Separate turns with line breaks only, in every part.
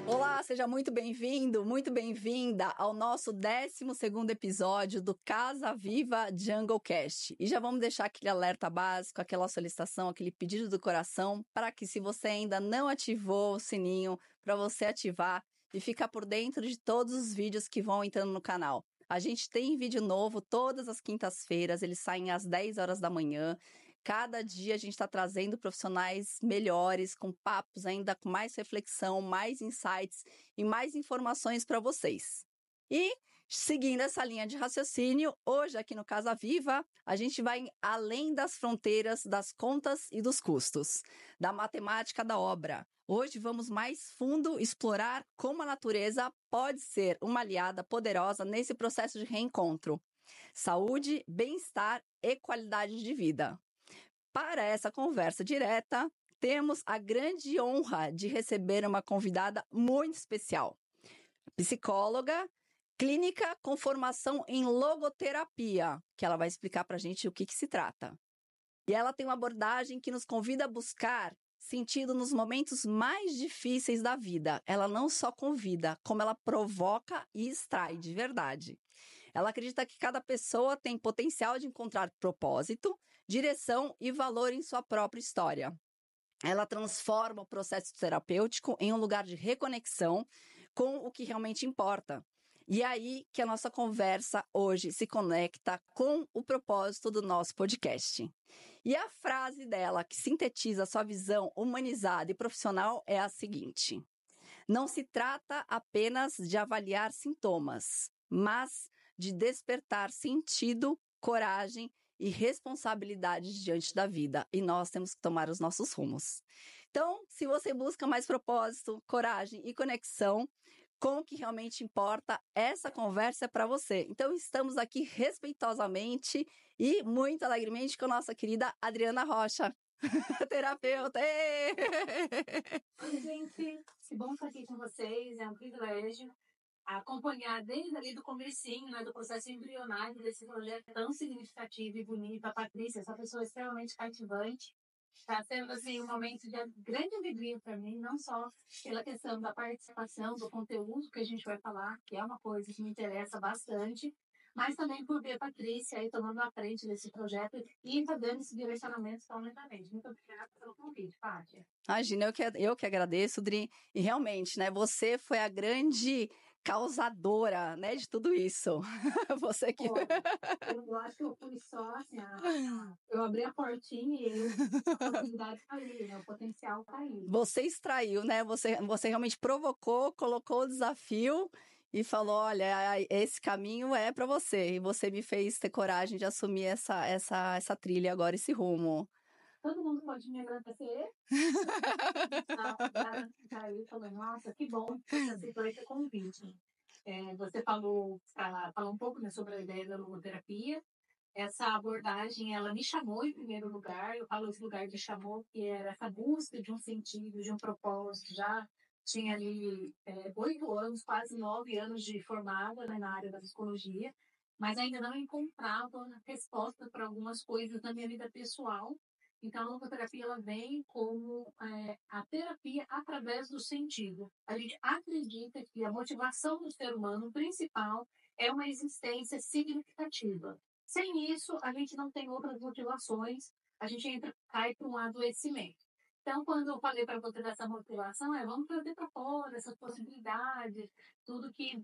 Olá, seja muito bem-vindo, muito bem-vinda ao nosso 12º episódio do Casa Viva Junglecast. E já vamos deixar aquele alerta básico, aquela solicitação, aquele pedido do coração, para que se você ainda não ativou o sininho, para você ativar e ficar por dentro de todos os vídeos que vão entrando no canal. A gente tem vídeo novo todas as quintas-feiras, eles saem às 10 horas da manhã. Cada dia a gente está trazendo profissionais melhores, com papos ainda com mais reflexão, mais insights e mais informações para vocês. E, seguindo essa linha de raciocínio, hoje aqui no Casa Viva, a gente vai além das fronteiras das contas e dos custos, da matemática da obra. Hoje vamos mais fundo explorar como a natureza pode ser uma aliada poderosa nesse processo de reencontro. Saúde, bem-estar e qualidade de vida. Para essa conversa direta, temos a grande honra de receber uma convidada muito especial. Psicóloga, clínica com formação em logoterapia, que ela vai explicar para a gente o que se trata. E ela tem uma abordagem que nos convida a buscar sentido nos momentos mais difíceis da vida. Ela não só convida, como ela provoca e extrai de verdade. Ela acredita que cada pessoa tem potencial de encontrar propósito, direção e valor em sua própria história. Ela transforma o processo terapêutico em um lugar de reconexão com o que realmente importa. E é aí que a nossa conversa hoje se conecta com o propósito do nosso podcast. E a frase dela, que sintetiza sua visão humanizada e profissional, é a seguinte: não se trata apenas de avaliar sintomas, mas de despertar sentido, coragem e responsabilidade diante da vida. E nós temos que tomar os nossos rumos. Então, se você busca mais propósito, coragem e conexão com o que realmente importa, essa conversa é para você. Então, estamos aqui respeitosamente e muito alegremente com a nossa querida Adriana Rocha, terapeuta.
Oi, gente, que bom estar aqui com vocês, é um privilégio acompanhar desde ali do comecinho, né, do processo embrionário desse projeto tão significativo e bonito. A Patrícia, essa pessoa extremamente cativante, está sendo assim um momento de grande alegria para mim, não só pela questão da participação, do conteúdo que a gente vai falar, que é uma coisa que me interessa bastante, mas também por ver a Patrícia aí tomando a frente desse projeto e está dando esse direcionamento tão lentamente. Muito obrigada pelo convite, Pátia.
Imagina, eu que agradeço, Dri. E realmente, né, você foi a grande causadora, né, de tudo isso. Você que...
Eu acho que eu fui só, assim, eu abri a portinha e a oportunidade caiu, né? O potencial caiu.
Você extraiu, né? Você realmente provocou, colocou o desafio e falou, olha, esse caminho é para você. E você me fez ter coragem de assumir essa trilha agora, esse rumo.
Todo mundo pode me agradecer. Caiu, falou, nossa, que bom que você aceitou esse convite. Você falou um pouco, né, sobre a ideia da logoterapia. Essa abordagem, ela me chamou em primeiro lugar. Eu falo esse lugar me chamou, que era essa busca de um sentido, de um propósito. Já tinha ali 8 anos, quase 9 anos de formada, né, na área da psicologia, mas ainda não encontrava resposta para algumas coisas na minha vida pessoal. Então, a logoterapia ela vem como a terapia através do sentido. A gente acredita que a motivação do ser humano principal é uma existência significativa. Sem isso, a gente não tem outras motivações, a gente cai para um adoecimento. Então, quando eu falei para você dessa motivação, vamos trazer para fora essas possibilidades, tudo que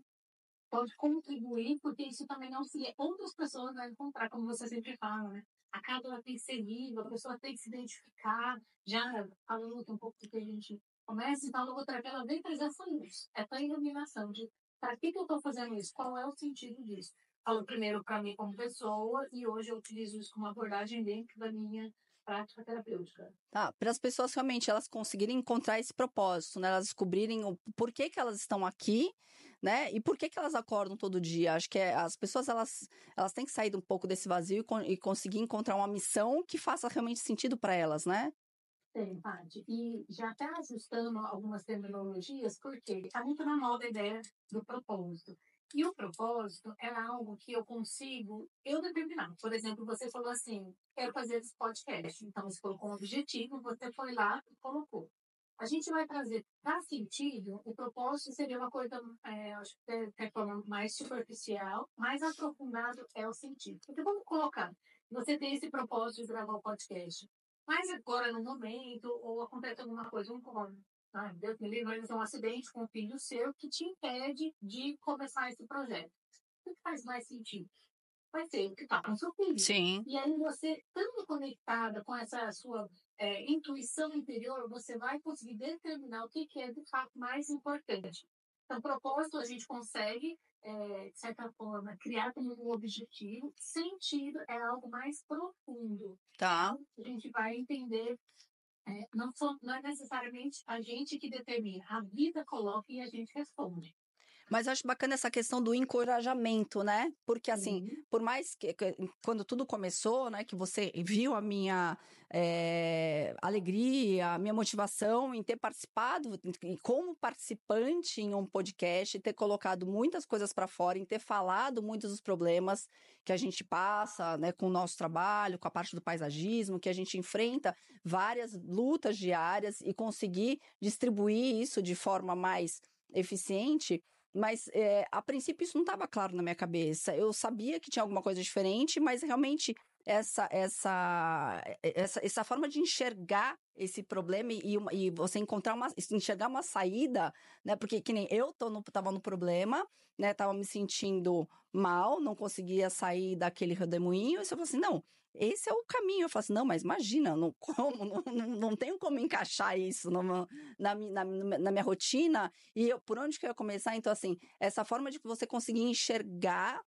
pode contribuir, porque isso também não se outras pessoas vão encontrar, como você sempre fala, né? A cada ela tem que ser viva, a pessoa tem que se identificar, já falando um pouco do que a gente começa, então a logoterapia ela vem trazer essa luz, essa iluminação de para que eu estou fazendo isso, qual é o sentido disso. Falo primeiro para mim como pessoa e hoje eu utilizo isso como abordagem dentro da minha prática terapêutica.
Tá, para as pessoas realmente elas conseguirem encontrar esse propósito, né? Elas descobrirem o porquê que elas estão aqui, né? E por que elas acordam todo dia. Acho que as pessoas elas têm que sair um pouco desse vazio e conseguir encontrar uma missão que faça realmente sentido para elas, né?
Tem, Paty. E já está ajustando algumas terminologias, porque está muito na moda a ideia do propósito. E o propósito é algo que eu determinar. Por exemplo, você falou assim, quero fazer esse podcast. Então, você colocou um objetivo, você foi lá e colocou. A gente vai trazer para sentido, o propósito seria uma coisa, acho que é forma mais superficial, mais aprofundado é o sentido. Porque vamos colocar, você tem esse propósito de gravar o podcast, mas agora no momento, ou acontece alguma coisa, Deus me livre, vai ter um acidente com um filho seu que te impede de começar esse projeto. O que faz mais sentido? Vai ser o que está com seu filho.
Sim.
E aí você, estando conectada com essa sua intuição interior, você vai conseguir determinar o que é de fato mais importante. Então, propósito a gente consegue, de certa forma, criar como um objetivo. Sentido é algo mais profundo.
Tá.
Então, a gente vai entender, não é necessariamente a gente que determina, a vida coloca e a gente responde.
Mas eu acho bacana essa questão do encorajamento, né? Porque, assim,
Sim.
por mais que quando tudo começou, né? Que você viu a minha alegria, a minha motivação em ter participado, e como participante em um podcast, ter colocado muitas coisas para fora, em ter falado muitos dos problemas que a gente passa, né? Com o nosso trabalho, com a parte do paisagismo, que a gente enfrenta várias lutas diárias e conseguir distribuir isso de forma mais eficiente. Mas, a princípio, isso não estava claro na minha cabeça. Eu sabia que tinha alguma coisa diferente, mas realmente essa forma de enxergar esse problema e você enxergar uma saída, né? Porque que nem eu estava no problema, né? Estava me sentindo mal, não conseguia sair daquele redemoinho. E você falou assim, não, esse é o caminho. Eu falo assim, não, mas imagina, não, não tenho como encaixar isso na minha rotina. E por onde que eu ia começar? Então, assim, essa forma de você conseguir enxergar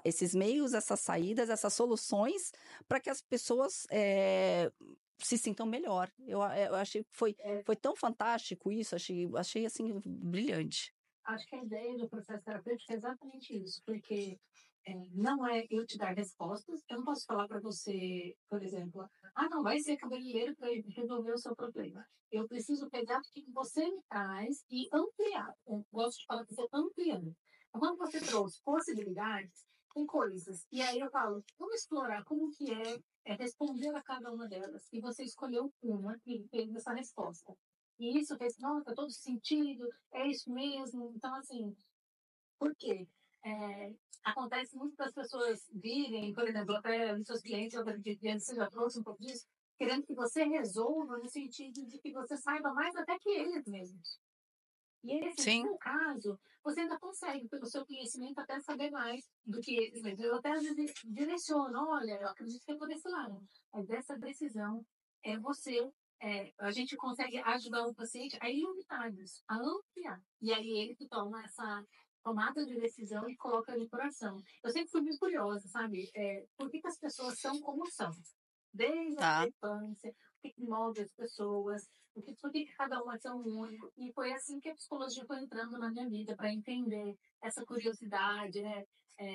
esses meios, essas saídas, essas soluções, para que as pessoas se sintam melhor. Eu achei que foi tão fantástico isso, achei assim, brilhante.
Acho que a ideia do processo terapêutico é exatamente isso, porque não é eu te dar respostas, eu não posso falar para você, por exemplo, não, vai ser cabeleireiro para resolver o seu problema. Eu preciso pegar o que você me traz e ampliar. Eu gosto de falar que você ampliando. Então, quando você trouxe possibilidades, tem coisas. E aí eu falo, vamos explorar como que é responder a cada uma delas. E você escolheu uma e fez essa resposta. E isso fez, nossa, todo sentido, é isso mesmo. Então, assim, por quê? Acontece muito das pessoas virem, por exemplo, até os seus clientes, eu acredito que você já trouxe um pouco disso, querendo que você resolva no sentido de que você saiba mais até que eles mesmos. E esse, no
Sim,
seu caso, você ainda consegue, pelo seu conhecimento, até saber mais do que eles mesmos. Eu até às vezes direciono, olha, eu acredito que é por esse lado. Mas essa decisão é você. A gente consegue ajudar o paciente a iluminar isso, a ampliar. E aí ele que toma essa tomada de decisão e coloca ali por ação. Eu sempre fui muito curiosa, sabe? Por que as pessoas são como são? Desde a
tá.
infância, o que move as pessoas, por que cada uma é tão único. E foi assim que a psicologia foi entrando na minha vida, para entender essa curiosidade, né?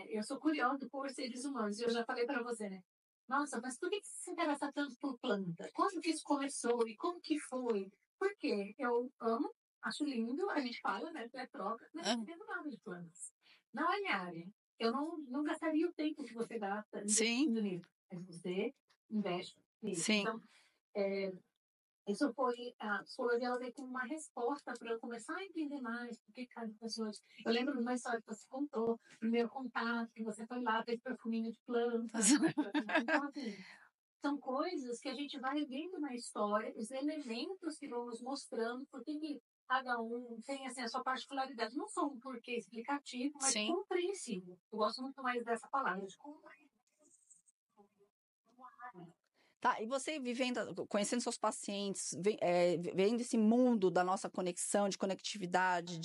Eu sou curiosa por seres humanos, e eu já falei para você, né? Nossa, mas por que você se interessa tanto por planta? Quando que isso começou e como que foi? Por quê? Eu amo, acho lindo, a gente fala, né? É troca, mas
Ah,
não entendo nada de plantas. Não é minha área. Eu não gastaria o tempo que você gasta
sim,
investindo nisso. Mas você investe nisso.
sim.
Então, isso foi, a psicologia ela veio como uma resposta para eu começar a entender mais por que cada pessoa. Eu lembro de uma história que você contou, primeiro contato, que você foi lá, fez perfuminho de planta. Então, assim, são coisas que a gente vai vendo na história, os elementos que vão nos mostrando por que cada um tem assim, a sua particularidade. Não só um porquê explicativo, mas
Sim.
compreensível. Eu gosto muito mais dessa palavra, de compreensível.
Tá, e você conhecendo seus pacientes, vendo esse mundo da nossa conexão, de conectividade,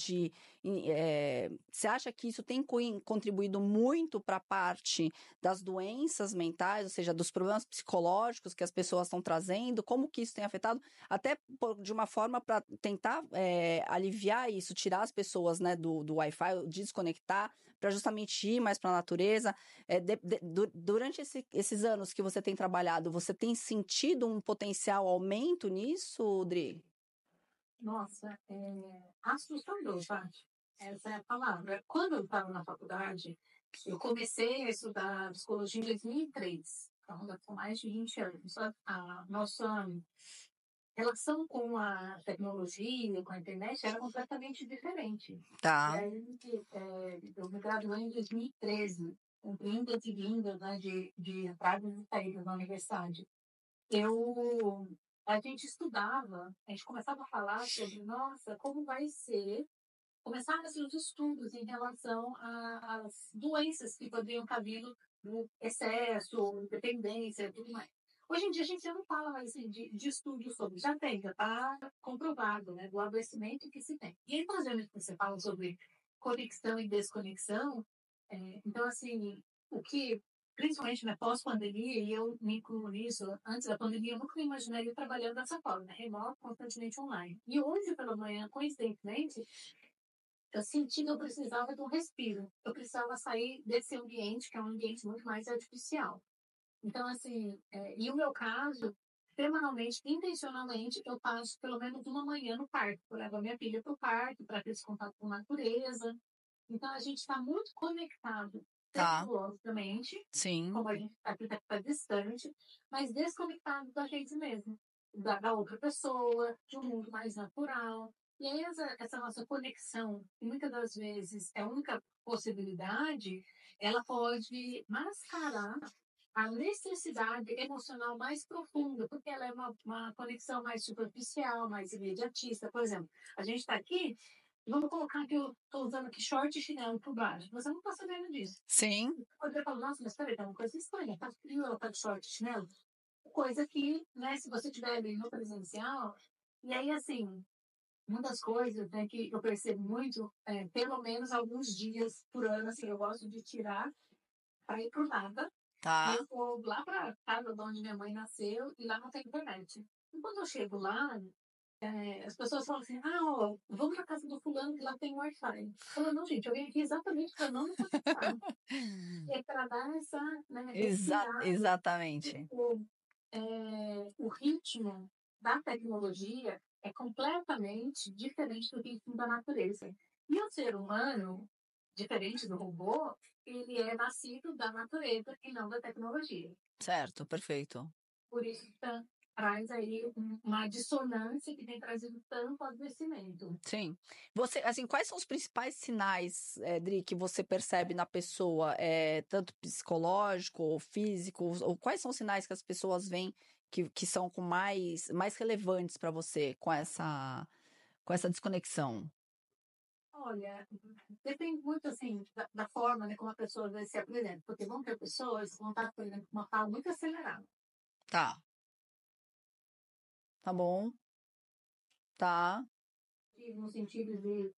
você acha que isso tem contribuído muito para a parte das doenças mentais, ou seja, dos problemas psicológicos que as pessoas estão trazendo? Como que isso tem afetado? Até de uma forma para tentar aliviar isso, tirar as pessoas, né, do Wi-Fi, desconectar, para justamente ir mais para a natureza. Durante esses anos que você tem trabalhado, você tem sentido um potencial aumento nisso, Dri?
Nossa, assustador, Paty. Essa é a palavra. Quando eu estava na faculdade, eu comecei a estudar psicologia em 2003. Então, já são mais de 20 anos. A nossa relação com a tecnologia, com a internet, era completamente diferente. E
Tá,
aí, eu me graduei em 2013, com vindas e vindas, né, de entradas e saídas na universidade. A gente estudava, a gente começava a falar sobre, nossa, como vai ser começaram assim, os estudos em relação às doenças que poderiam estar vindo do excesso, dependência e tudo mais. Hoje em dia a gente já não fala mais assim, de estudos sobre, já tem, já está comprovado, né, do adoecimento que se tem. E aí, por exemplo, que você fala sobre conexão e desconexão, então, assim, o que, principalmente na pós-pandemia, e eu me incluo nisso, antes da pandemia, eu nunca me imaginaria trabalhando dessa forma, né, remoto, constantemente online. E hoje, pela manhã, coincidentemente, eu senti que eu precisava de um respiro. Eu precisava sair desse ambiente, que é um ambiente muito mais artificial. Então, assim, e o meu caso, semanalmente, intencionalmente, eu passo pelo menos uma manhã no parque. Eu levo a minha filha para o parque para ter esse contato com a natureza. Então, a gente está muito conectado
tá,
tecnologicamente,
sim,
como a gente está aqui, tá distante, mas desconectado da gente mesmo, da outra pessoa, de um mundo mais natural. E aí essa nossa conexão, que muitas das vezes é a única possibilidade, ela pode mascarar a necessidade emocional mais profunda, porque ela é uma conexão mais superficial, mais imediatista. Por exemplo, a gente está aqui, vamos colocar que eu estou usando aqui short e chinelo por baixo. Você não está sabendo disso.
sim,
Poderia falar, nossa, mas peraí, tá uma coisa estranha, tá frio, ela tá de short e chinelo. Coisa que, né, se você tiver ali no presencial, e aí, assim, uma das coisas, né, que eu percebo muito, pelo menos alguns dias por ano, assim, eu gosto de tirar para ir pro nada, e
tá,
eu vou lá para casa de onde minha mãe nasceu, e lá não tem internet. E quando eu chego lá, as pessoas falam assim, ah, ó, vamos na casa do fulano que lá tem Wi-Fi. Eu falo, não, gente, eu vim aqui exatamente para não me conectar. É para dar essa, né, respirada,
exatamente.
porque o ritmo da tecnologia é completamente diferente do ritmo da natureza. E o ser humano, diferente do robô, ele é nascido da natureza e não da tecnologia.
Certo, perfeito.
Por isso que traz aí uma dissonância que tem trazido tanto adoecimento.
Sim. Você, assim, quais são os principais sinais, Dri, que você percebe na pessoa, tanto psicológico ou físico, ou quais são os sinais que as pessoas veem que são com mais relevantes para você com essa desconexão?
Olha, depende muito, assim, da forma, né, como a pessoa vai se apresenta. Porque vão ter pessoas que vão estar, por exemplo, com uma fala muito acelerada.
Tá, tá bom, tá.
No sentido de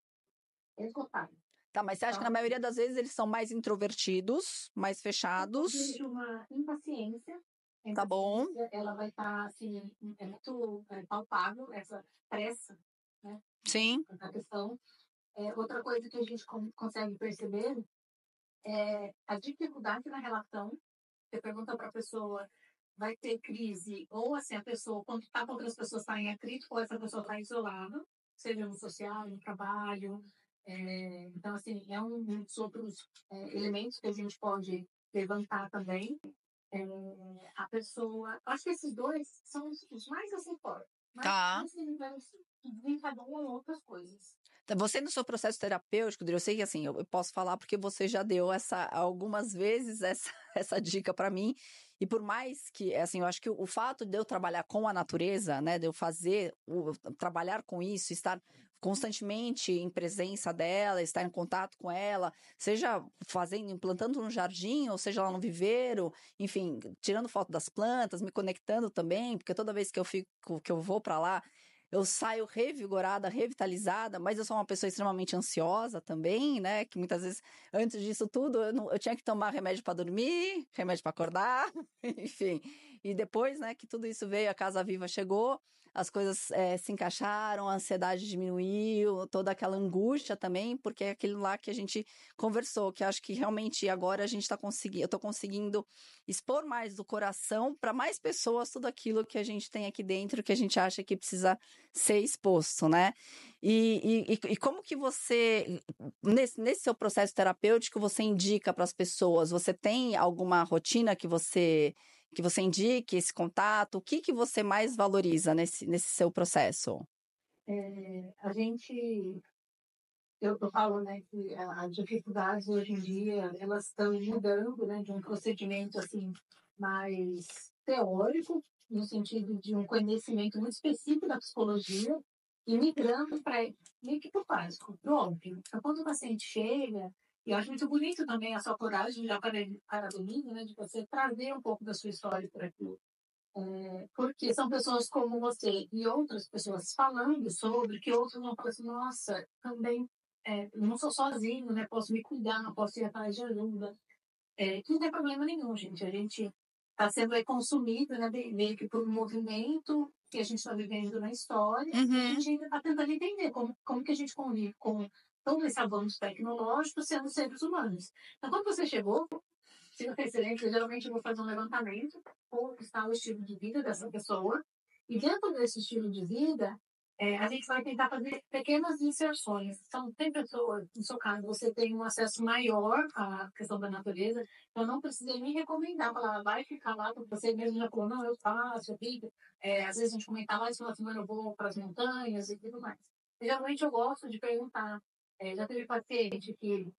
esgotar.
Tá, mas você acha que na
Então,
maioria das vezes eles são mais introvertidos, mais
eu
fechados?
vejo uma impaciência. A
Tá bom,
impaciência, ela vai estar, assim, é muito palpável, essa pressa, né,
sim,
da questão. Outra coisa que a gente consegue perceber é a dificuldade na relação. Você pergunta para a pessoa, vai ter crise, ou assim, a pessoa, quando está com outras pessoas, está em atrito, ou essa pessoa está isolada, seja no social, no trabalho. Então, assim, é um dos outros elementos que a gente pode levantar também. A pessoa, acho que esses dois são os mais assim fortes, mas
tá.
assim, vai vir cada um em outras coisas.
Então, você no seu processo terapêutico, Dri, eu sei que assim, eu posso falar porque você já deu algumas vezes essa dica para mim, e por mais que, assim, eu acho que o fato de eu trabalhar com a natureza, né, de eu trabalhar com isso, estar constantemente em presença dela, estar em contato com ela, seja implantando um jardim, ou seja lá no viveiro, enfim, tirando foto das plantas, me conectando também, porque toda vez que eu vou para lá, eu saio revigorada, revitalizada, mas eu sou uma pessoa extremamente ansiosa também, né? Que muitas vezes, antes disso tudo, eu tinha que tomar remédio para dormir, remédio para acordar, enfim. E depois, né, que tudo isso veio, a Casa Viva chegou, as coisas se encaixaram, a ansiedade diminuiu, toda aquela angústia também, porque é aquilo lá que a gente conversou, que acho que realmente agora a gente está conseguindo, eu estou conseguindo expor mais do coração para mais pessoas tudo aquilo que a gente tem aqui dentro, que a gente acha que precisa ser exposto, né? E como que você, nesse seu processo terapêutico, você indica para as pessoas? Você tem alguma rotina que você indique esse contato? O que você mais valoriza nesse seu processo?
A gente, eu falo, né, que as dificuldades hoje em dia, elas estão mudando, né, de um procedimento, assim, mais teórico, no sentido de um conhecimento muito específico da psicologia, e migrando para meio que para o básico, pro óbvio. Então, quando o paciente chega, e eu acho muito bonito também a sua coragem, já para domingo, né, de você trazer um pouco da sua história para aqui. Porque são pessoas como você e outras pessoas falando sobre, que outros vão falar assim, nossa, também não sou sozinho, né? Posso me cuidar, posso ir atrás de ajuda. Que não tem problema nenhum, gente. A gente está sendo aí consumido, né, meio que por um movimento que a gente está vivendo na história, e a gente ainda está tentando entender como que a gente convive com todo esse avanço tecnológico sendo seres humanos. Então, quando você chegou, se não tem excelente, geralmente eu vou fazer um levantamento, como está o estilo de vida dessa pessoa, e dentro desse estilo de vida, a gente vai tentar fazer pequenas inserções. Então, tem pessoas, no seu caso, você tem um acesso maior à questão da natureza, então não precisa nem recomendar, falar, vai ficar lá, porque você mesmo já falou, não, eu faço, eu fico. Às vezes a gente comentava, esse final de semana eu vou para as montanhas e tudo mais. Geralmente eu gosto de perguntar, já teve paciente que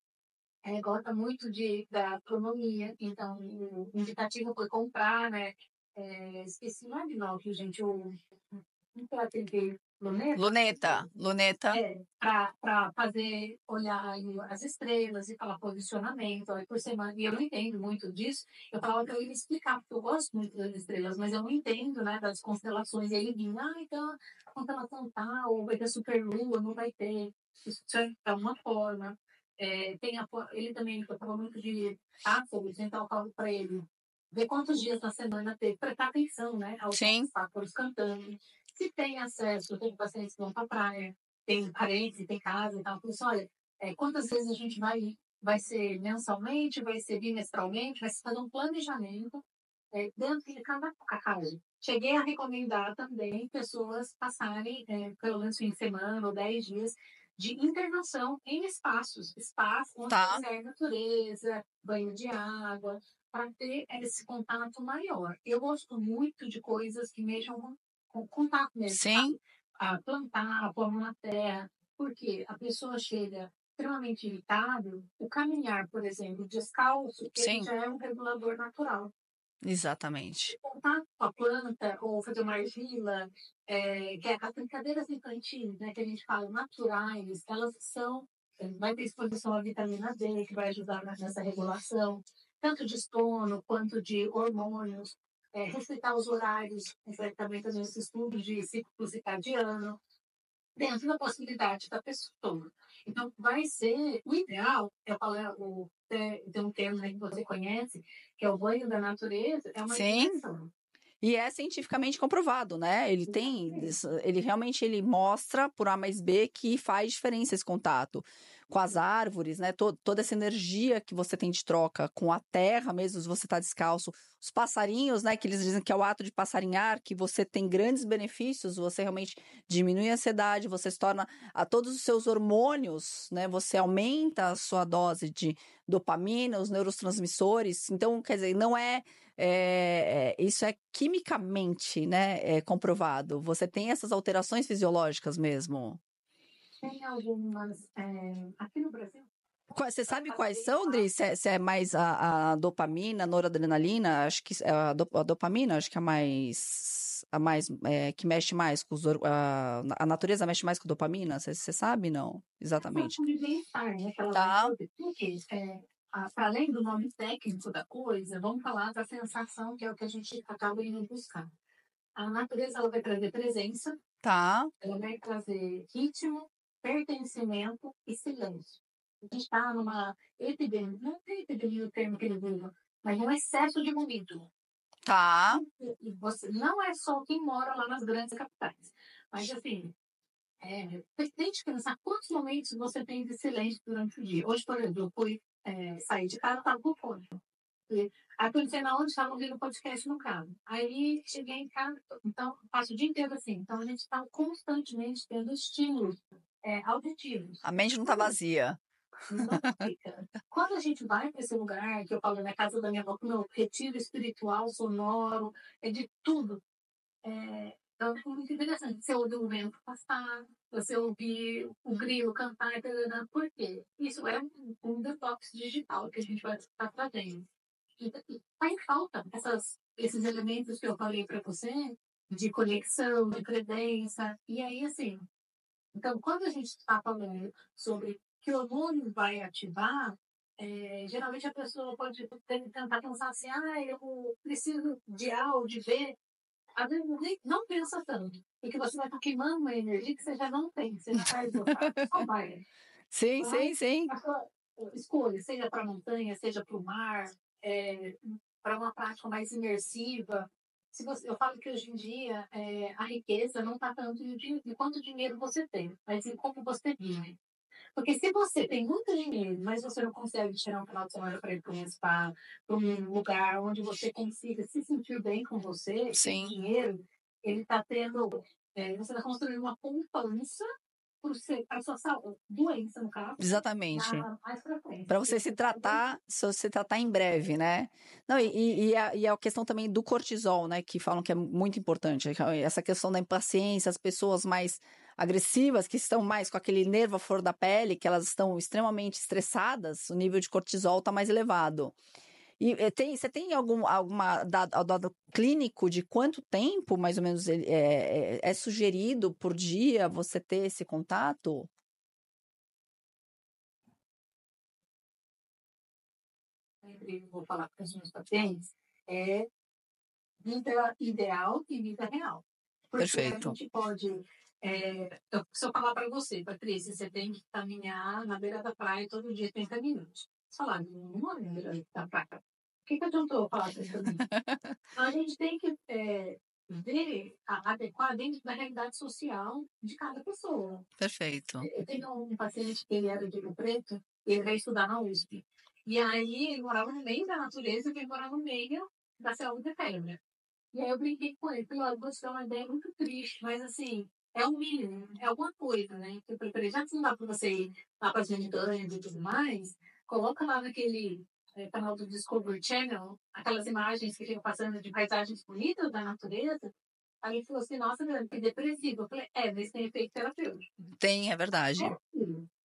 gosta muito da astronomia, então o indicativo foi comprar, né? Esqueci o nome, não, que gente, aquela TV Luneta,
Luneta.
para fazer, olhar aí as estrelas e falar posicionamento, aí por semana, e eu não entendo muito disso, eu falava que eu ia explicar, porque eu gosto muito das estrelas, mas eu não entendo, né, das constelações, e ele vinha, então, a constelação tal, vai ter superlua, não vai ter, isso é uma forma. Ele também falou muito de pássaros, então eu falo para ele ver quantos dias na semana teve, prestar atenção, né, aos
Sim.
pássaros cantando. Se tem acesso, tem pacientes que vão para a praia, tem parentes, tem casa e tal. Eu assim, olha, quantas vezes a gente vai ser mensalmente, vai ser bimestralmente, vai se fazer um planejamento dentro de cada casa. Cheguei a recomendar também pessoas passarem pelo menos fim de semana ou 10 dias de internação em espaços onde tem natureza, banho de água, para ter esse contato maior. Eu gosto muito de coisas que mexam com contato mesmo,
Sim.
sabe? A plantar, a pôr na terra, porque a pessoa chega extremamente irritável, o caminhar, por exemplo, descalço, ele
Sim.
já é um regulador natural.
Exatamente.
Contato com a planta, ou fazer uma argila, que é as brincadeiras infantis, né, que a gente fala naturais, elas são, vai ter exposição à vitamina D, que vai ajudar nessa regulação, tanto de sono quanto de hormônios, respeitar os horários, também fazendo esse estudo de ciclo circadiano, dentro da possibilidade da pessoa. Então, vai ser o ideal, eu falo, tem um termo aí que você conhece, que é o banho da natureza, é uma imersão.
E é cientificamente comprovado, né? Ele realmente ele mostra por A mais B que faz diferença esse contato com as árvores, né? Toda essa energia que você tem de troca com a terra, mesmo se você está descalço, os passarinhos, né? Que eles dizem que é o ato de passarinhar, que você tem grandes benefícios, você realmente diminui a ansiedade, você se torna a todos os seus hormônios, né? Você aumenta a sua dose de dopamina, os neurotransmissores. Então, quer dizer, não isso é quimicamente, né, comprovado. Você tem essas alterações fisiológicas mesmo.
Tem algumas, aqui no Brasil.
Você sabe quais são, Dri? Se é mais a dopamina, a noradrenalina? Acho que a dopamina, acho que é a mais que mexe mais com a natureza mexe mais com dopamina. Você sabe, não? Exatamente.
De bem-estar, né? Que ela vai produzir. Porque, para além do nome técnico da coisa, vamos falar da sensação, que é o que a gente acaba indo buscar. A natureza ela vai trazer presença, ela vai trazer ritmo, pertencimento e silêncio. A gente está numa epidemia, não tem epidemia o termo que ele usa, mas um excesso de ruído.
Tá.
E você não é só quem mora lá nas grandes capitais, mas assim, tente pensar quantos momentos você tem de silêncio durante o dia. Hoje, por exemplo, eu fui sair de casa, estava com fone. Aí pensei na onde estava ouvindo podcast no carro. Aí cheguei em casa, então passo o dia inteiro assim. Então a gente está constantemente tendo estímulos auditivos.
A mente não tá vazia.
Não fica. Quando a gente vai para esse lugar, que eu falo na casa da minha avó, meu retiro espiritual, sonoro, é de tudo. Então, é muito interessante. Você ouvir o vento passar, você ouvir o grilo cantar, tarará. Por quê? Isso é um detox digital que a gente vai estar trazendo. E tá em falta esses elementos que eu falei para você, de conexão, de presença. E aí, assim, então, quando a gente está falando sobre que hormônio vai ativar, geralmente a pessoa pode tentar pensar assim, eu preciso de A ou de B. Às vezes não pensa tanto, porque você vai estar queimando uma energia que você já não tem, você já está esgotado. Só vai.
Sim, sim,
Mas
sim.
a sua escolha, seja para a montanha, seja para o mar, para uma prática mais imersiva. Eu falo que hoje em dia a riqueza não está tanto em quanto dinheiro você tem, mas em como você vive. Porque se você tem muito dinheiro, mas você não consegue tirar um final de semana para ir para um spa, para um lugar onde você consiga se sentir bem com você, esse
Sim.
dinheiro, ele está tendo. Você está construindo uma poupança para a sua saúde, doença, no caso,
Exatamente.
mais para frente.
Para você se tratar em breve, né? Não, e a questão também do cortisol, né? Que falam que é muito importante. Essa questão da impaciência, as pessoas mais agressivas, que estão mais com aquele nervo à flor da pele, que elas estão extremamente estressadas, o nível de cortisol está mais elevado. E você tem alguma dado clínico de quanto tempo, mais ou menos, é sugerido por dia você ter esse contato?
Sempre vou falar para os meus pacientes, é vida ideal e vida real. Porque a
Perfeito.
gente pode. Se eu falar para você, Patrícia, você tem que caminhar na beira da praia todo dia 30 minutos. Você falar, não é na beira da praia. O que adiantou eu falar 30 minutos? Então, a gente tem que adequar dentro da realidade social de cada pessoa.
Perfeito.
Eu tenho um paciente que ele era de Rio Preto, e ele veio estudar na USP. E aí ele morava no meio da natureza e veio morar no meio da selva de pedra. E aí eu brinquei com ele, falei, olha, você é uma ideia muito triste, mas assim, é o mínimo, é alguma coisa, né? Eu preparei, já que não dá para você ir lá para as montanhas e tudo mais, coloca lá naquele canal do Discovery Channel, aquelas imagens que ficam passando de paisagens bonitas da natureza. Aí ele falou assim, nossa, Dani, que depressivo. Eu falei, mas tem efeito terapêutico.
Tem, é verdade.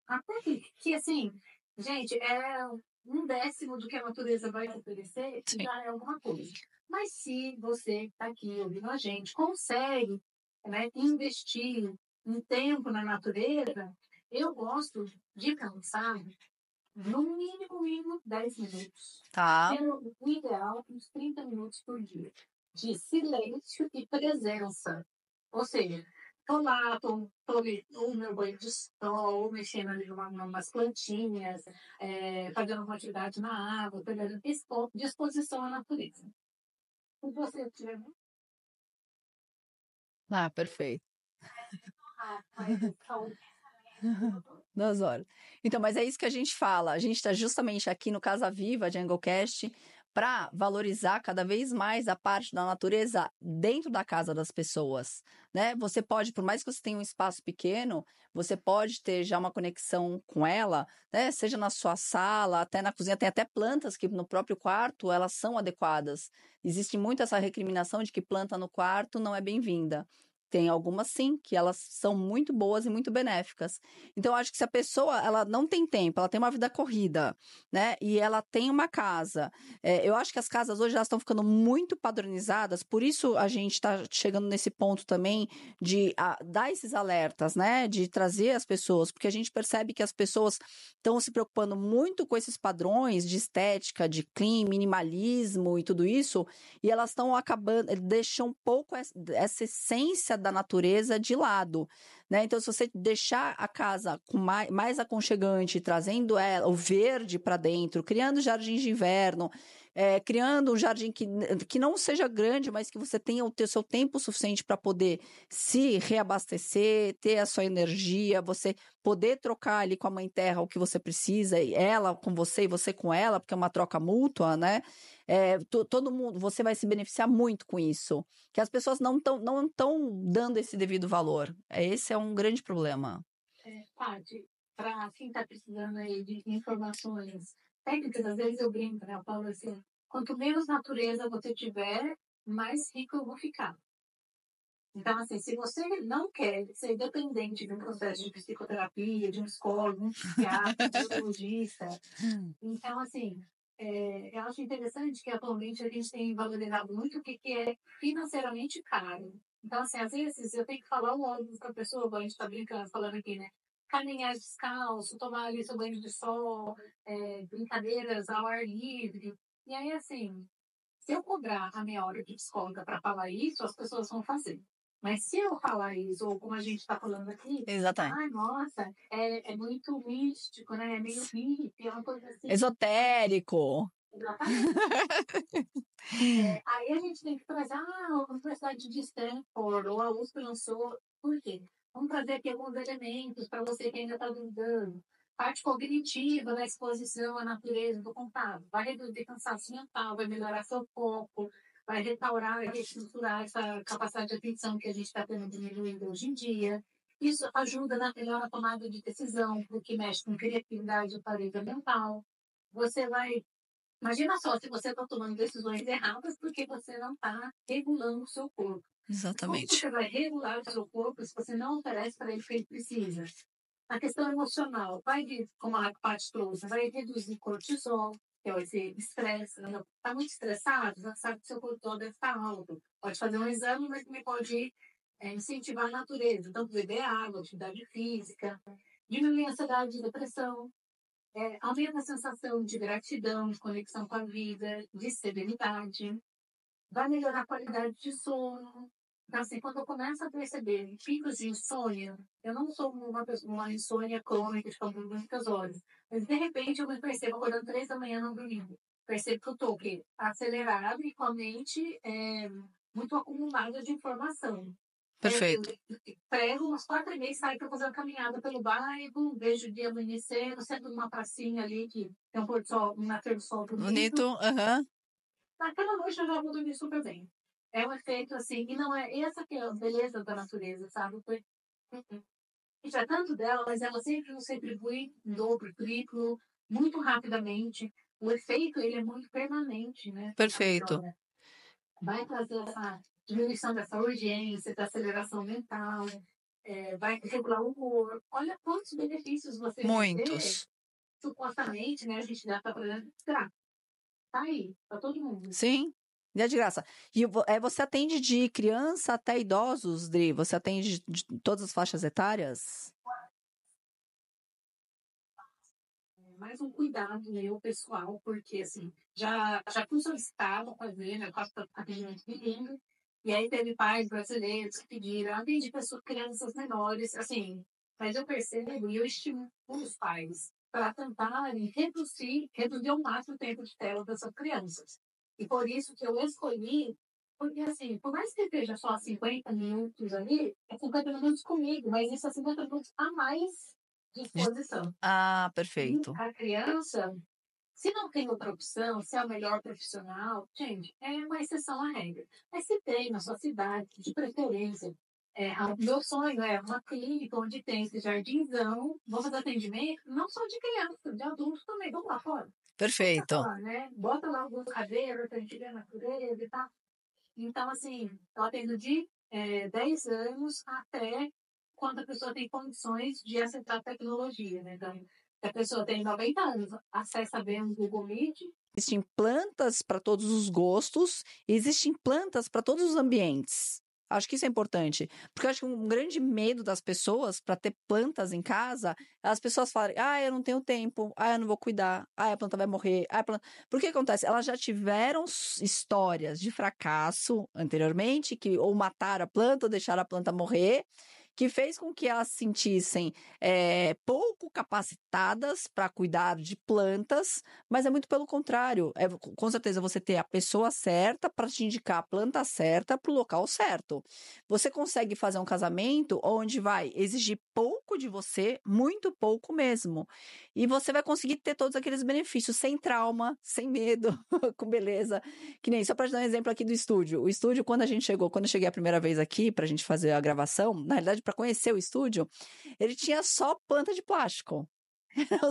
Até que, assim, gente, é 1/10 do que a natureza vai oferecer,
Sim.
já é alguma coisa. Mas se você que está aqui ouvindo a gente consegue, né, investir um tempo na natureza, eu gosto de pensar no mínimo 10 minutos.
Tá.
Sendo o ideal, uns 30 minutos por dia. De silêncio e presença. Ou seja, tô lá, tô no meu banho de sol, mexendo ali umas plantinhas, fazendo uma atividade na água, pegando disposição à natureza. Se você tiver
Ah, perfeito.
saúde,
2 horas. Então, mas é isso que a gente fala. A gente está justamente aqui no Casa Viva, de Anglecast, para valorizar cada vez mais a parte da natureza dentro da casa das pessoas, né? Você pode, por mais que você tenha um espaço pequeno, você pode ter já uma conexão com ela, né? Seja na sua sala, até na cozinha, tem até plantas que no próprio quarto elas são adequadas. Existe muito essa recriminação de que planta no quarto não é bem-vinda. Tem algumas sim, que elas são muito boas e muito benéficas. Então, eu acho que se a pessoa ela não tem tempo, ela tem uma vida corrida, né? E ela tem uma casa. Eu acho que as casas hoje elas estão ficando muito padronizadas, por isso a gente está chegando nesse ponto também de dar esses alertas, né? De trazer as pessoas, porque a gente percebe que as pessoas estão se preocupando muito com esses padrões de estética, de clean, minimalismo e tudo isso, e elas estão acabando, deixam um pouco essa essência da natureza de lado, né? Então, se você deixar a casa com mais aconchegante, trazendo o verde para dentro, criando jardins de inverno, criando um jardim que não seja grande, mas que você tenha o seu tempo suficiente para poder se reabastecer, ter a sua energia, você poder trocar ali com a mãe terra o que você precisa, e ela com você e você com ela, porque é uma troca mútua, né? Todo mundo, você vai se beneficiar muito com isso, que as pessoas não estão dando esse devido valor. Esse é um grande problema.
Paty, para quem está precisando aí de informações técnicas, às vezes eu brinco, né? Eu falo assim, quanto menos natureza você tiver, mais rico eu vou ficar. Então, assim, se você não quer ser dependente de um processo de psicoterapia, de um psicólogo, um psiquiatra, um neurologista, então, assim, eu acho interessante que atualmente a gente tem valorizado muito o que é financeiramente caro. Então, assim, às vezes eu tenho que falar o óbvio para a pessoa, igual a gente está brincando, falando aqui, né? Caminhar descalço, tomar ali seu banho de sol, brincadeiras ao ar livre. E aí, assim, se eu cobrar a minha hora de psicóloga para falar isso, as pessoas vão fazer. Mas se eu falar isso, ou como a gente está falando aqui,
Exatamente.
ai, nossa, é muito místico, né? É meio hippie, é uma coisa assim.
Esotérico.
Exatamente. Aí a gente tem que trazer, a Universidade de Stanford, ou a USP lançou, por quê? Vamos trazer aqui alguns elementos para você que ainda está duvidando. Parte cognitiva da exposição à natureza do contato. Vai reduzir cansaço mental, vai melhorar seu foco, vai restaurar e reestruturar essa capacidade de atenção que a gente está tendo diminuindo hoje em dia. Isso ajuda na melhor tomada de decisão, porque mexe com criatividade e clareza mental. Você vai Imagina só se você está tomando decisões erradas porque você não está regulando o seu corpo. Como
Exatamente.
você vai regular o seu corpo se você não oferece para ele o que ele precisa? A questão emocional, como a Paty trouxe, vai reduzir cortisol, que é esse estresse. Está muito estressado, já sabe que seu cortisol deve estar alto. Pode fazer um exame, mas também pode incentivar a natureza. Então, beber água, atividade física, diminuir a ansiedade e depressão. Aumenta a sensação de gratidão, de conexão com a vida, de serenidade, vai melhorar a qualidade de sono. Então, assim, quando eu começo a perceber picos de insônia, eu não sou uma insônia crônica de ficar dormindo muitas horas, mas de repente eu me percebo acordando 3 da manhã não dormindo. Percebo que eu estou acelerada e com a mente muito acumulada de informação.
Perfeito.
Prego umas 4h30, saio para fazer uma caminhada pelo bairro, vejo o dia amanhecendo, sento numa pracinha ali que tem um pôr do sol, um nascer do sol bonito.
Bonito, aham.
Naquela noite eu já vou dormir super bem. É um efeito assim, e não é essa que é a beleza da natureza, sabe? A gente é tanto dela, mas ela sempre nos retribui em dobro, triplo, muito rapidamente. O efeito, ele é muito permanente, né?
Perfeito.
Vai trazer essa diminuição dessa urgência, da aceleração mental, vai regular o humor. Olha quantos benefícios você vai ter,
Muitos.
supostamente, né? A gente já está fazendo. Tá aí, para todo mundo.
Sim. E é de graça. E você atende de criança até idosos, Dri? Você atende de todas as faixas etárias?
Mais um cuidado meu pessoal, porque assim, já fui solicitada a fazer, né? Eu faço atendimento bilíngue, e aí teve pais brasileiros que pediram, atendi pessoas, crianças menores, assim, mas eu percebo e eu estimulo os pais para tentarem reduzir ao máximo o tempo de tela dessas crianças. E por isso que eu escolhi, porque assim, por mais que esteja só 50 minutos ali, é 50 minutos comigo, mas isso é 50 minutos a mais de exposição.
Ah, perfeito.
A criança, se não tem outra opção, se é o melhor profissional, gente, é uma exceção à regra. Mas se tem na sua cidade, de preferência, o meu sonho é uma clínica onde tem esse jardinzão, vamos fazer atendimento, não só de criança, de adultos também, vamos lá fora.
Perfeito.
Lá, né? Bota lá algumas cadeiras para a gente ver a natureza e tal. Então, assim, eu atendo de 10 anos até quando a pessoa tem condições de acessar a tecnologia, né? Então, se a pessoa tem 90 anos, acessa bem o Google Meet.
Existem plantas para todos os gostos, e existem plantas para todos os ambientes. Acho que isso é importante, porque eu acho que um grande medo das pessoas para ter plantas em casa, as pessoas falam, eu não tenho tempo, eu não vou cuidar, a planta vai morrer, Por que acontece? Elas já tiveram histórias de fracasso anteriormente, que ou mataram a planta ou deixaram a planta morrer, que fez com que elas se sentissem pouco capacitadas para cuidar de plantas, mas é muito pelo contrário. Com certeza você ter a pessoa certa para te indicar a planta certa para o local certo. Você consegue fazer um casamento onde vai exigir pouco de você, muito pouco mesmo. E você vai conseguir ter todos aqueles benefícios sem trauma, sem medo, com beleza. Que nem, só para dar um exemplo aqui do estúdio. O estúdio, quando eu cheguei a primeira vez aqui para a gente fazer a gravação, na realidade, para conhecer o estúdio, ele tinha só planta de plástico.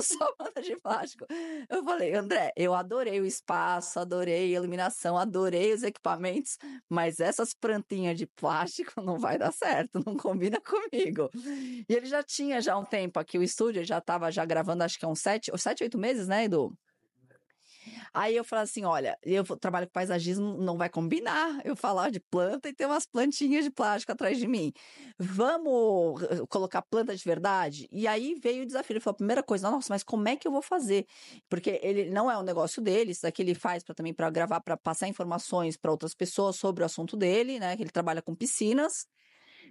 Só planta de plástico. Eu falei, André, eu adorei o espaço, adorei a iluminação, adorei os equipamentos, mas essas plantinhas de plástico não vai dar certo, não combina comigo. E ele já tinha um tempo aqui, o estúdio, ele já estava gravando, acho que há uns 7, 8 meses, né, Edu? Aí eu falei assim, olha, eu trabalho com paisagismo, não vai combinar eu falar de planta e ter umas plantinhas de plástico atrás de mim. Vamos colocar planta de verdade? E aí veio o desafio, ele falou, a primeira coisa, nossa, mas como é que eu vou fazer? Porque ele não é um negócio dele, isso daqui ele faz também para gravar, para passar informações para outras pessoas sobre o assunto dele, né, que ele trabalha com piscinas.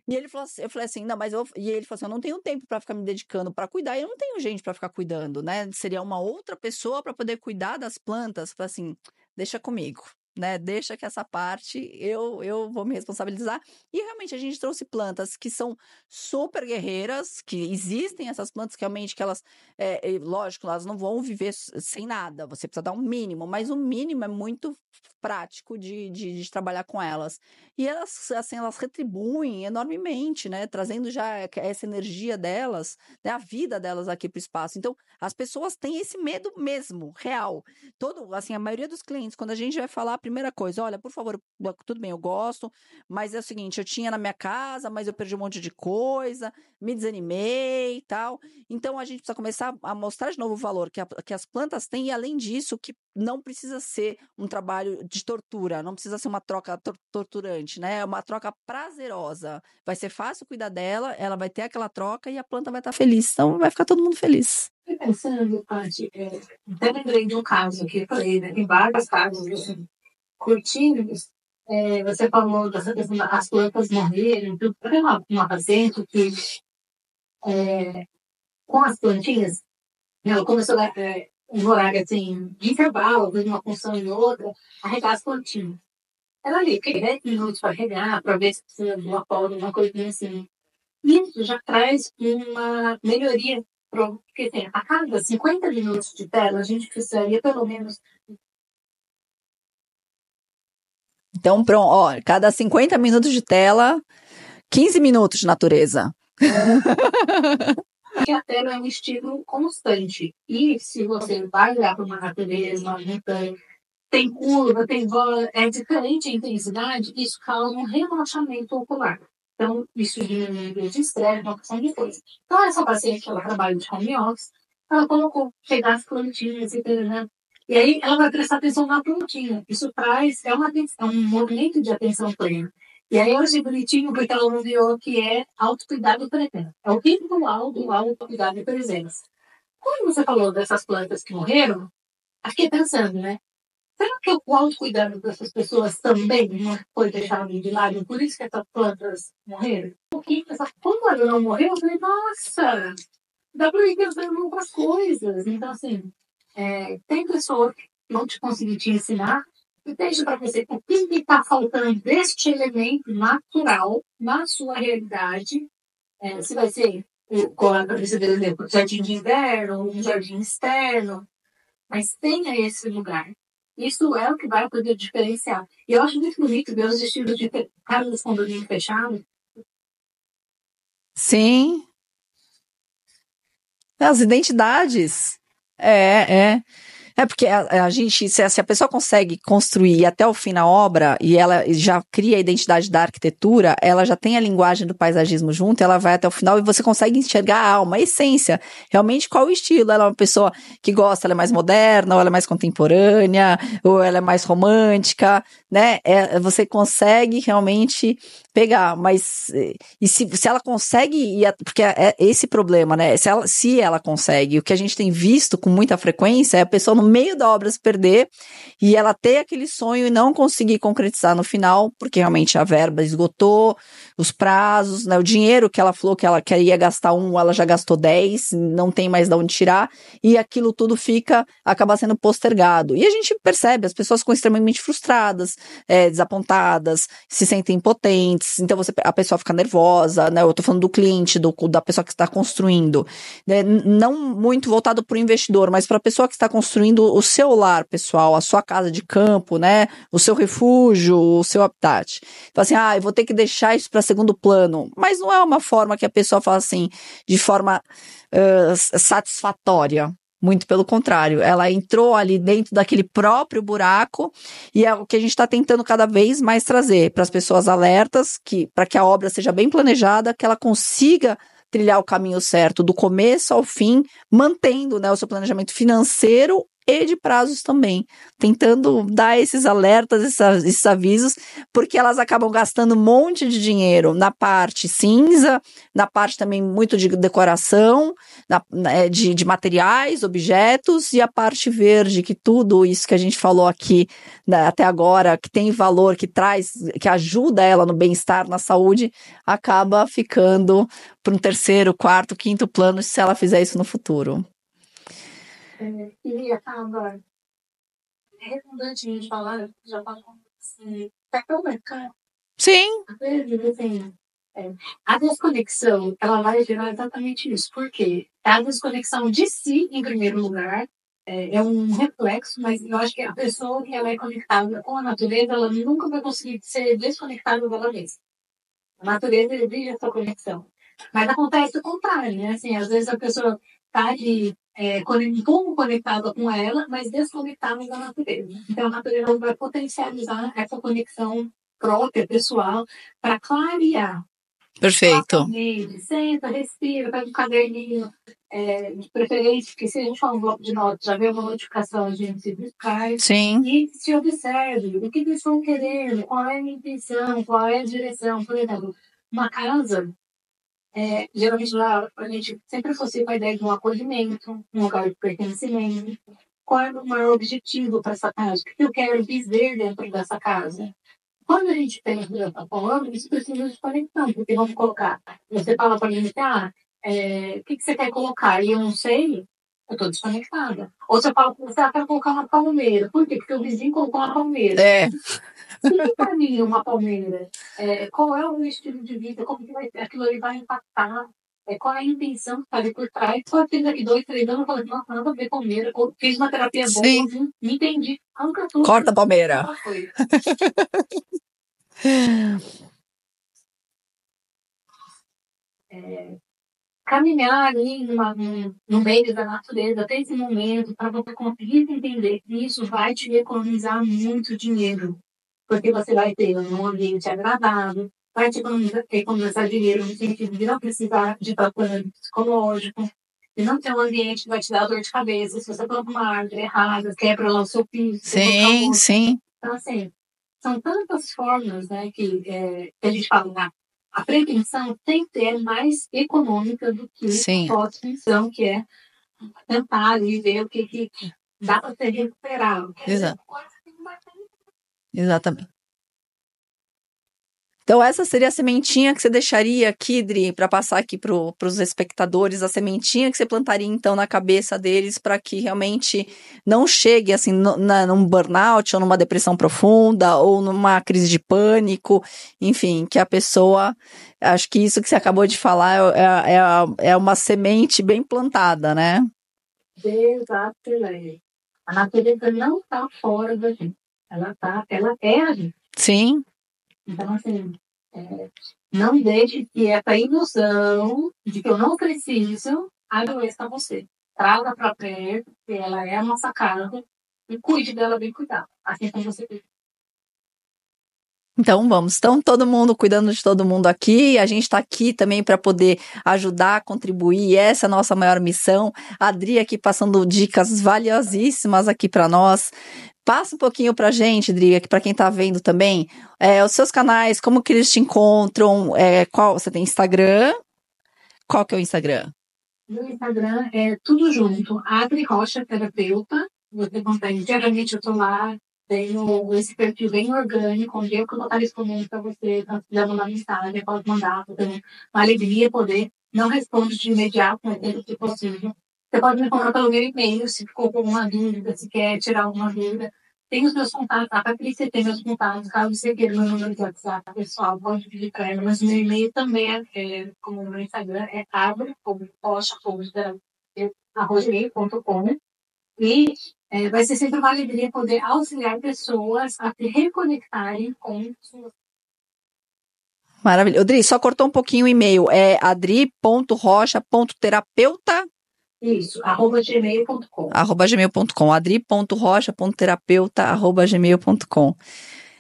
E ele falou assim, eu falei assim, não, e ele falou assim, eu não tenho tempo para ficar me dedicando para cuidar, e eu não tenho gente para ficar cuidando, né? Seria uma outra pessoa para poder cuidar das plantas, falei assim, deixa comigo, né? Deixa que essa parte eu vou me responsabilizar. E realmente a gente trouxe plantas que são super guerreiras, que existem essas plantas que realmente que elas, lógico, elas não vão viver sem nada, você precisa dar um mínimo, mas o mínimo é muito prático de trabalhar com elas. E elas, assim, elas retribuem enormemente, né? Trazendo já essa energia delas, né? A vida delas aqui para o espaço. Então, as pessoas têm esse medo mesmo, real. Assim, a maioria dos clientes, quando a gente vai falar a primeira coisa, olha, por favor, tudo bem, eu gosto, mas é o seguinte, eu tinha na minha casa, mas eu perdi um monte de coisa, me desanimei e tal. Então, a gente precisa começar a mostrar de novo o valor que as plantas têm, e além disso, que não precisa ser um trabalho de tortura, não precisa ser uma troca torturante, né? É uma troca prazerosa. Vai ser fácil cuidar dela, ela vai ter aquela troca e a planta vai estar feliz. Então, vai ficar todo mundo feliz.
Fiquei pensando, Paty, até lembrei de um caso aqui, eu falei, né? Tem vários casos assim, curtinhos. Você falou dessa questão das plantas morrerem, tudo. Tem uma paciente que, com as plantinhas, ela começou a um horário assim, de intervalo, de uma função em outra, a regar as plantinhas. Ela ali, 10 minutos para regar, para ver se precisa de uma poda, uma coisinha assim. Isso já traz uma melhoria, porque assim, a cada 50 minutos de tela, a gente precisaria pelo menos.
Então, pronto, ó, cada 50 minutos de tela, 15 minutos de natureza.
Porque a tela é um estímulo constante. E se você vai olhar para uma natureza, uma montanha, tem curva, tem bola, é diferente a intensidade, isso causa um relaxamento ocular. Então, isso diminui o de estresse, uma porção de coisa. Então, essa paciente, ela trabalha de home office, ela colocou pegar as plantinhas e tal, né? E aí, ela vai prestar atenção na plantinha. Isso traz, é um movimento de atenção plena. E aí, eu achei bonitinho, porque ela nomeou que é autocuidado presente. É o ritual do autocuidado presença. Quando você falou dessas plantas que morreram, fiquei pensando, né? Será que o autocuidado dessas pessoas também não foi deixado de lado? Por isso que essas plantas morreram? Porque quando ela não morreu, eu falei, nossa, dá para ir pensando em outras coisas. Então, assim, tem pessoas que vão te conseguir te ensinar e deixa para você o que está faltando deste elemento natural na sua realidade. Se vai ser, como você deu exemplo, jardim de inverno, um jardim externo, mas tenha esse lugar. Isso é o que vai poder diferenciar. E eu acho muito bonito ver os estilos de casa dos condomínios fechados.
Sim. As identidades. É porque a gente, se a pessoa consegue construir até o fim na obra e ela já cria a identidade da arquitetura, ela já tem a linguagem do paisagismo junto, ela vai até o final e você consegue enxergar a alma, a essência, realmente qual o estilo. Ela é uma pessoa que gosta, ela é mais moderna, ou ela é mais contemporânea, ou ela é mais romântica, né? Você consegue realmente pegar, mas e se ela consegue, porque é esse problema, né? Se ela consegue, o que a gente tem visto com muita frequência é a pessoa não meio da obra se perder e ela ter aquele sonho e não conseguir concretizar no final, porque realmente a verba esgotou, os prazos, né, o dinheiro que ela falou que ela queria gastar ela já gastou 10, não tem mais de onde tirar, e aquilo tudo acaba sendo postergado. E a gente percebe, as pessoas ficam extremamente frustradas, desapontadas, se sentem impotentes, então a pessoa fica nervosa, né? Eu tô falando do cliente, da pessoa que está construindo, né? Não muito voltado para o investidor, mas para a pessoa que está construindo o seu lar pessoal, a sua casa de campo, né? O seu refúgio, o seu habitat. Então assim, eu vou ter que deixar isso para segundo plano, mas não é uma forma que a pessoa fala assim, de forma satisfatória. Muito pelo contrário, ela entrou ali dentro daquele próprio buraco e é o que a gente está tentando cada vez mais trazer para as pessoas alertas, para que a obra seja bem planejada, que ela consiga trilhar o caminho certo do começo ao fim, mantendo, né, o seu planejamento financeiro e de prazos também, tentando dar esses alertas, esses avisos, porque elas acabam gastando um monte de dinheiro na parte cinza, na parte também muito de decoração, de materiais, objetos, e a parte verde, que tudo isso que a gente falou aqui, né, até agora, que tem valor, que ajuda ela no bem-estar, na saúde, acaba ficando para um terceiro, quarto, quinto plano se ela fizer isso no futuro.
E acaba redundante a gente falar, já fala assim, papel mercado.
Sim.
Às vezes, assim, a desconexão, ela vai gerar exatamente isso. Por quê? A desconexão de si, em primeiro lugar, é um reflexo, mas eu acho que a pessoa que ela é conectada com a natureza, ela nunca vai conseguir ser desconectada dela mesma. A natureza exige essa conexão. Mas acontece o contrário, né? Assim, às vezes a pessoa está ali um pouco conectada com ela, mas desconectada da natureza. Então a natureza vai potencializar essa conexão própria, pessoal, para clarear.
Perfeito.
Senta, respira, pega um caderninho, de preferência, porque se a gente fala um bloco de notas, já vê uma notificação, a gente se distrai.
Sim.
E se observe o que eles estão querendo, qual é a intenção, qual é a direção. Por exemplo, uma casa, geralmente lá a gente sempre associa com a ideia de um acolhimento, um lugar de pertencimento. Qual é o maior objetivo para essa casa? O que eu quero dizer dentro dessa casa? Quando a gente pensa dessa forma, isso precisa de conexão, porque vamos colocar, você fala para mim, o que você quer colocar? E eu não sei, eu estou desconectada. Ou você fala para você, quero colocar uma palmeira. Por quê? Porque o vizinho colocou uma palmeira. Se para mim uma palmeira, qual é o meu estilo de vida, como que aquilo ali vai impactar, qual é a intenção que está ali por trás. Pode ter daqui 2, 3 anos, eu falo, nossa, nada a ver palmeira, fiz uma terapia boa, me entendi, arranca tudo.
Corta a palmeira.
Caminhar ali no meio da natureza até esse momento, para você conseguir entender que isso vai te economizar muito dinheiro. Porque você vai ter um ambiente agradável, vai te economizar dinheiro no sentido de não precisar de tratamento psicológico, de não ter um ambiente que vai te dar dor de cabeça. Se você planta uma árvore errada, quebra lá o seu piso.
Sim, sim.
Então, assim, são tantas formas, né, que a gente fala, a prevenção tem que ser mais econômica do que a pós-prevenção, que é tentar ali ver o que dá para ser recuperado.
Exato. Exatamente. Então, essa seria a sementinha que você deixaria aqui, Dri, para passar aqui para os espectadores, a sementinha que você plantaria, então, na cabeça deles, para que realmente não chegue, assim, num burnout, ou numa depressão profunda, ou numa crise de pânico, enfim, que a pessoa, acho que isso que você acabou de falar é uma semente bem plantada, né?
Exatamente. A natureza não está fora da gente, ela é a gente.
Sim.
Então, assim, não deixe que essa ilusão de que eu não preciso adoeça você. Traga para perto, que ela é a nossa casa, e cuide dela bem cuidado. Assim como você cuida.
Então vamos, estão todo mundo cuidando de todo mundo aqui, a gente está aqui também para poder ajudar, contribuir, essa é a nossa maior missão. A Adri aqui passando dicas valiosíssimas aqui para nós. Passa um pouquinho pra gente, Dri, aqui para quem tá vendo também, os seus canais, como que eles te encontram, você tem Instagram? Qual que é o Instagram?
No Instagram é tudo junto, Adri Rocha Terapeuta, você consegue. Geralmente eu tô lá, tenho esse perfil bem orgânico, onde eu que vou estar respondendo para você, então, se quiser mandar mensagem, pode mandar, eu tenho uma alegria poder, não respondo de imediato, mas dentro do possível. Você pode me encontrar pelo meu e-mail, se ficou com alguma dúvida, se quer tirar alguma dúvida. Tem os meus contatos, a Patrícia tem meus contatos, caso você queira meu número de WhatsApp, pessoal, pode pedir para ela, mas meu e-mail também como o meu Instagram, é abre.rocha.gmail.com e vai ser sempre uma alegria poder auxiliar pessoas a se reconectarem com suas.
Maravilha. Adri, só cortou um pouquinho o e-mail. É adri.rocha.terapeuta.
Isso, @gmail.com.
@gmail.com. adri.rocha.terapeuta@gmail.com.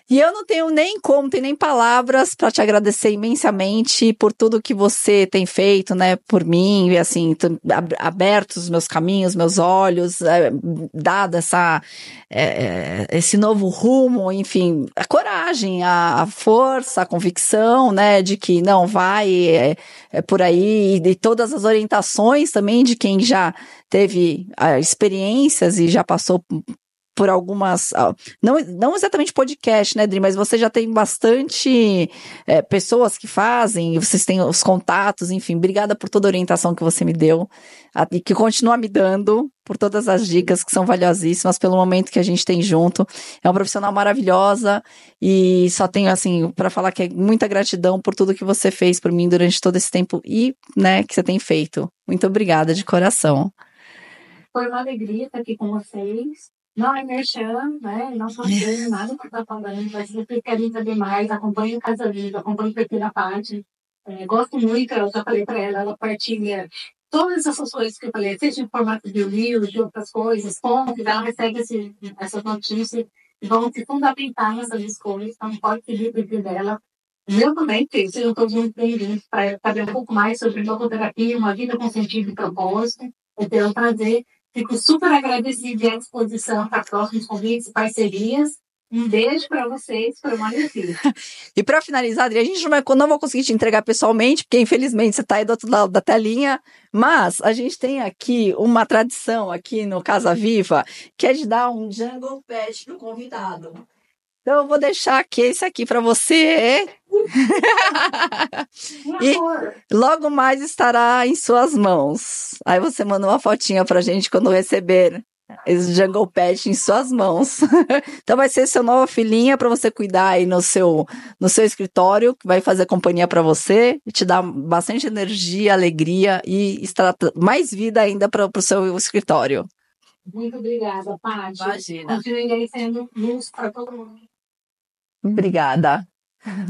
E eu não tenho nem como, tem nem palavras para te agradecer imensamente por tudo que você tem feito, né, por mim, e assim, aberto os meus caminhos, meus olhos, dado esse novo rumo, enfim, a coragem, a força, a convicção, né, de que não vai, por aí, e todas as orientações também de quem já teve experiências e já passou por algumas, não exatamente podcast, né, Dri, mas você já tem bastante pessoas que fazem, vocês têm os contatos, enfim, obrigada por toda a orientação que você me deu, e que continua me dando, por todas as dicas que são valiosíssimas, pelo momento que a gente tem junto. É uma profissional maravilhosa, e só tenho, assim, para falar que é muita gratidão por tudo que você fez por mim durante todo esse tempo, e, né, que você tem feito. Muito obrigada, de coração.
Foi uma alegria estar aqui com vocês. Não é merchan, né? Não sou grande, nada que está falando, mas se você quer saber mais, acompanhe o Casa Viva, acompanhe o perfil da Paty. Gosto muito, eu já falei para ela, ela partilha todas essas coisas que eu falei, seja em formato de reel, de outras coisas, pontos, ela recebe essas notícias e vão se fundamentar nessas escolhas, então pode seguir o perfil dela. O meu também, sejam todos muito bem-vindos para saber um pouco mais sobre logoterapia, uma vida com sentido e propósito. Eu tenho um prazer. Fico super agradecida e à disposição para próximos convites e parcerias. Um beijo para vocês, foi uma alegria.
E para finalizar, Adri, a gente não vai conseguir te entregar pessoalmente, porque infelizmente você está aí do outro lado da telinha, mas a gente tem aqui uma tradição aqui no Casa Viva, que é de dar um Jungle Pet pro convidado. Então eu vou deixar aqui esse aqui para você. E logo mais estará em suas mãos. Aí você manda uma fotinha pra gente quando receber esse Jungle Pet em suas mãos. Então vai ser sua nova filhinha para você cuidar aí no seu escritório, que vai fazer companhia para você, te dar bastante energia, alegria e mais vida ainda para o seu escritório.
Muito obrigada, Paty.
Imagina.
Continue aí sendo luz para todo mundo.
Obrigada.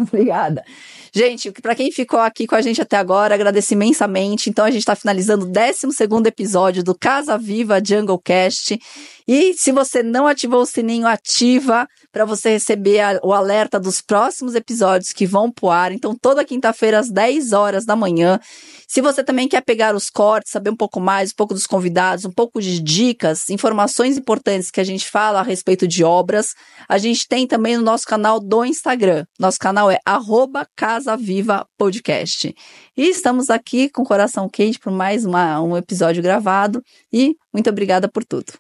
Obrigada. Gente, para quem ficou aqui com a gente até agora, agradeço imensamente. Então, a gente está finalizando o 12º episódio do Casa Viva Jungle Cast. E se você não ativou o sininho, ativa para você receber o alerta dos próximos episódios que vão pro ar. Então, toda quinta-feira, às 10 horas da manhã. Se você também quer pegar os cortes, saber um pouco mais, um pouco dos convidados, um pouco de dicas, informações importantes que a gente fala a respeito de obras, a gente tem também no nosso canal do Instagram. Nosso canal é @CasaVivaPodcast. E estamos aqui com o coração quente para mais um episódio gravado. E muito obrigada por tudo.